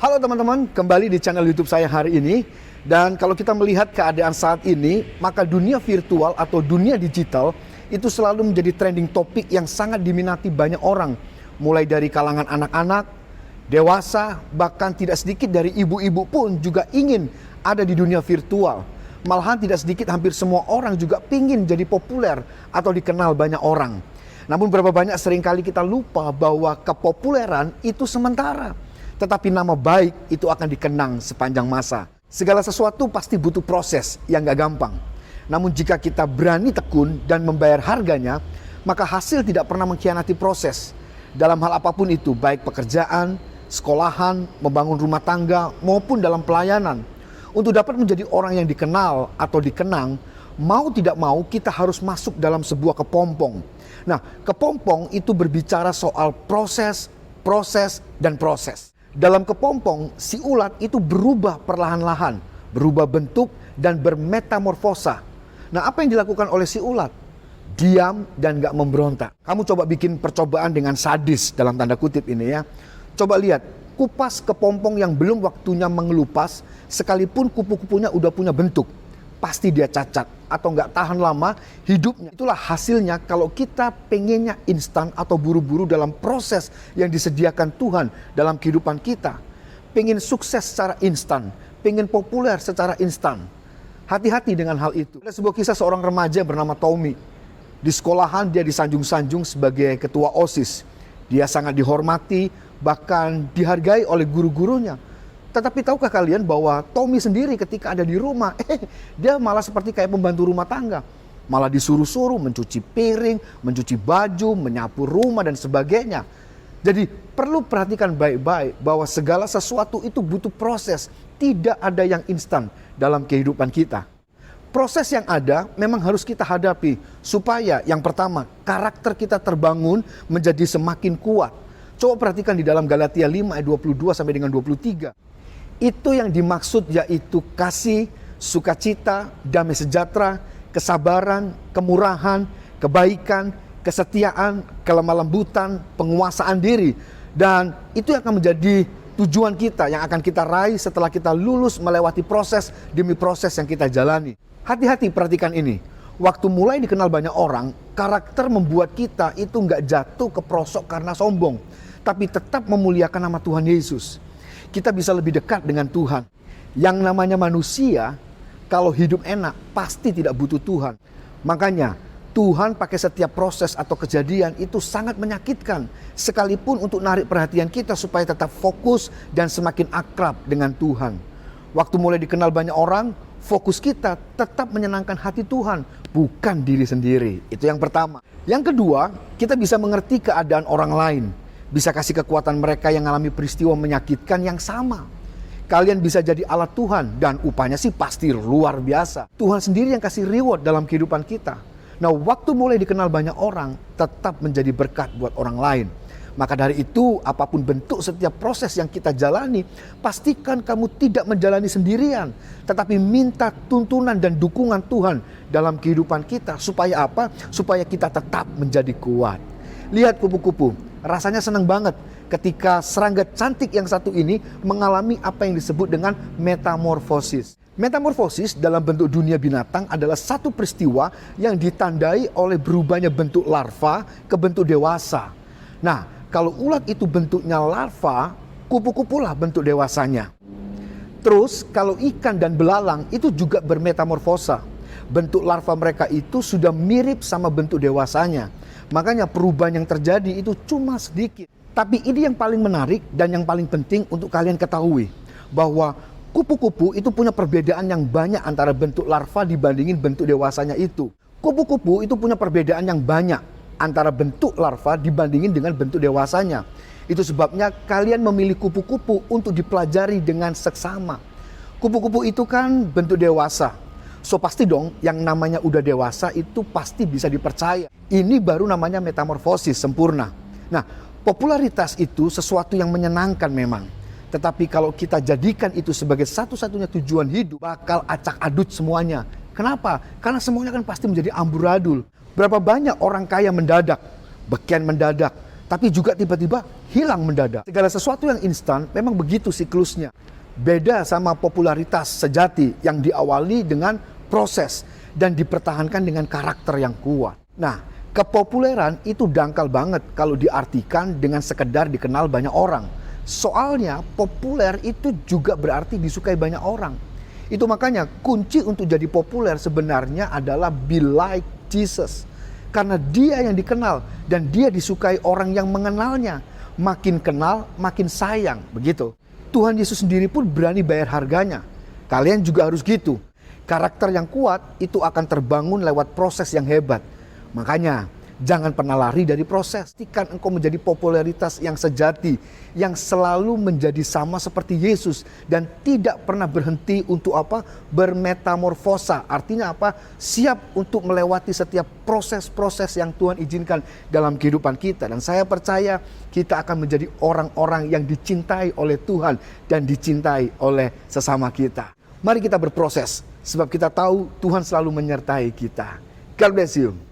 Halo teman-teman, kembali di channel YouTube saya hari ini. Dan kalau kita melihat keadaan saat ini, maka dunia virtual atau dunia digital itu selalu menjadi trending topik yang sangat diminati banyak orang. Mulai dari kalangan anak-anak, dewasa, bahkan tidak sedikit dari ibu-ibu pun juga ingin ada di dunia virtual. Malahan tidak sedikit, hampir semua orang juga ingin jadi populer atau dikenal banyak orang. Namun berapa banyak seringkali kita lupa bahwa kepopuleran itu sementara. Tetapi nama baik itu akan dikenang sepanjang masa. Segala sesuatu pasti butuh proses yang gak gampang. Namun jika kita berani tekun dan membayar harganya, maka hasil tidak pernah mengkhianati proses. Dalam hal apapun itu, baik pekerjaan, sekolahan, membangun rumah tangga, maupun dalam pelayanan. Untuk dapat menjadi orang yang dikenal atau dikenang, mau tidak mau kita harus masuk dalam sebuah kepompong. Nah, kepompong itu berbicara soal proses, dan proses. Dalam kepompong, si ulat itu berubah perlahan-lahan, berubah bentuk dan bermetamorfosa. Nah, apa yang dilakukan oleh si ulat? Diam dan gak memberontak. Kamu coba bikin percobaan dengan sadis dalam tanda kutip ini ya. Coba lihat, kupas kepompong yang belum waktunya mengelupas, sekalipun kupu-kupunya udah punya bentuk, pasti dia cacat atau nggak tahan lama hidupnya. Itulah hasilnya kalau kita pengennya instan atau buru-buru dalam proses yang disediakan Tuhan dalam kehidupan kita. Pengen sukses secara instan, pengen populer secara instan. Hati-hati dengan hal itu. Ada sebuah kisah seorang remaja bernama Tommy. Di sekolahan dia disanjung-sanjung sebagai ketua OSIS. Dia sangat dihormati, bahkan dihargai oleh guru-gurunya. Tetapi tahukah kalian bahwa Tommy sendiri ketika ada di rumah, dia malah seperti kayak pembantu rumah tangga. Malah disuruh-suruh mencuci piring, mencuci baju, menyapu rumah dan sebagainya. Jadi perlu perhatikan baik-baik bahwa segala sesuatu itu butuh proses. Tidak ada yang instan dalam kehidupan kita. Proses yang ada memang harus kita hadapi supaya yang pertama karakter kita terbangun menjadi semakin kuat. Coba perhatikan di dalam Galatia 5 ayat 22 sampai dengan 23. Itu yang dimaksud yaitu kasih, sukacita, damai sejahtera, kesabaran, kemurahan, kebaikan, kesetiaan, kelemah lembutan, penguasaan diri. Dan itu yang akan menjadi tujuan kita yang akan kita raih setelah kita lulus melewati proses demi proses yang kita jalani. Hati-hati perhatikan ini. Waktu mulai dikenal banyak orang, karakter membuat kita itu nggak jatuh ke prosok karena sombong. Tapi tetap memuliakan nama Tuhan Yesus. Kita bisa lebih dekat dengan Tuhan. Yang namanya manusia, kalau hidup enak, pasti tidak butuh Tuhan. Makanya, Tuhan pakai setiap proses atau kejadian itu sangat menyakitkan. Sekalipun untuk narik perhatian kita supaya tetap fokus dan semakin akrab dengan Tuhan. Waktu mulai dikenal banyak orang, fokus kita tetap menyenangkan hati Tuhan, bukan diri sendiri. Itu yang pertama. Yang kedua, kita bisa mengerti keadaan orang lain. Bisa kasih kekuatan mereka yang mengalami peristiwa menyakitkan yang sama. Kalian bisa jadi alat Tuhan dan upahnya sih pasti luar biasa. Tuhan sendiri yang kasih reward dalam kehidupan kita. Nah, waktu mulai dikenal banyak orang, tetap menjadi berkat buat orang lain. Maka dari itu, apapun bentuk setiap proses yang kita jalani, pastikan kamu tidak menjalani sendirian. Tetapi minta tuntunan dan dukungan Tuhan dalam kehidupan kita. Supaya apa? Supaya kita tetap menjadi kuat. Lihat kupu-kupu. Rasanya senang banget ketika serangga cantik yang satu ini mengalami apa yang disebut dengan metamorfosis. Metamorfosis dalam bentuk dunia binatang adalah satu peristiwa yang ditandai oleh berubahnya bentuk larva ke bentuk dewasa. Nah, kalau ulat itu bentuknya larva, kupu-kupulah bentuk dewasanya. Terus kalau ikan dan belalang itu juga bermetamorfosa. Bentuk larva mereka itu sudah mirip sama bentuk dewasanya. Makanya perubahan yang terjadi itu cuma sedikit. Tapi ini yang paling menarik dan yang paling penting untuk kalian ketahui. Bahwa kupu-kupu itu punya perbedaan yang banyak antara bentuk larva dibandingin bentuk dewasanya itu. Kupu-kupu itu punya perbedaan yang banyak antara bentuk larva dibandingin dengan bentuk dewasanya. Itu sebabnya kalian memilih kupu-kupu untuk dipelajari dengan seksama. Kupu-kupu itu kan bentuk dewasa. So pasti dong yang namanya udah dewasa itu pasti bisa dipercaya. Ini baru namanya metamorfosis sempurna. Nah, popularitas itu sesuatu yang menyenangkan memang. Tetapi kalau kita jadikan itu sebagai satu-satunya tujuan hidup, bakal acak adut semuanya. Kenapa? Karena semuanya kan pasti menjadi amburadul. Berapa banyak orang kaya mendadak, beken mendadak, tapi juga tiba-tiba hilang mendadak. Segala sesuatu yang instan memang begitu siklusnya. Beda sama popularitas sejati yang diawali dengan proses dan dipertahankan dengan karakter yang kuat. Nah, kepopuleran itu dangkal banget kalau diartikan dengan sekedar dikenal banyak orang. Soalnya populer itu juga berarti disukai banyak orang. Itu makanya kunci untuk jadi populer sebenarnya adalah be like Jesus. Karena dia yang dikenal dan dia disukai orang yang mengenalnya. Makin kenal, makin sayang. Begitu. Tuhan Yesus sendiri pun berani bayar harganya. Kalian juga harus gitu. Karakter yang kuat itu akan terbangun lewat proses yang hebat. Makanya jangan pernah lari dari proses. Pastikan engkau menjadi popularitas yang sejati, yang selalu menjadi sama seperti Yesus dan tidak pernah berhenti untuk apa? Bermetamorfosa. Artinya apa? Siap untuk melewati setiap proses-proses yang Tuhan izinkan dalam kehidupan kita. Dan saya percaya kita akan menjadi orang-orang yang dicintai oleh Tuhan dan dicintai oleh sesama kita. Mari kita berproses sebab kita tahu Tuhan selalu menyertai kita. God bless you.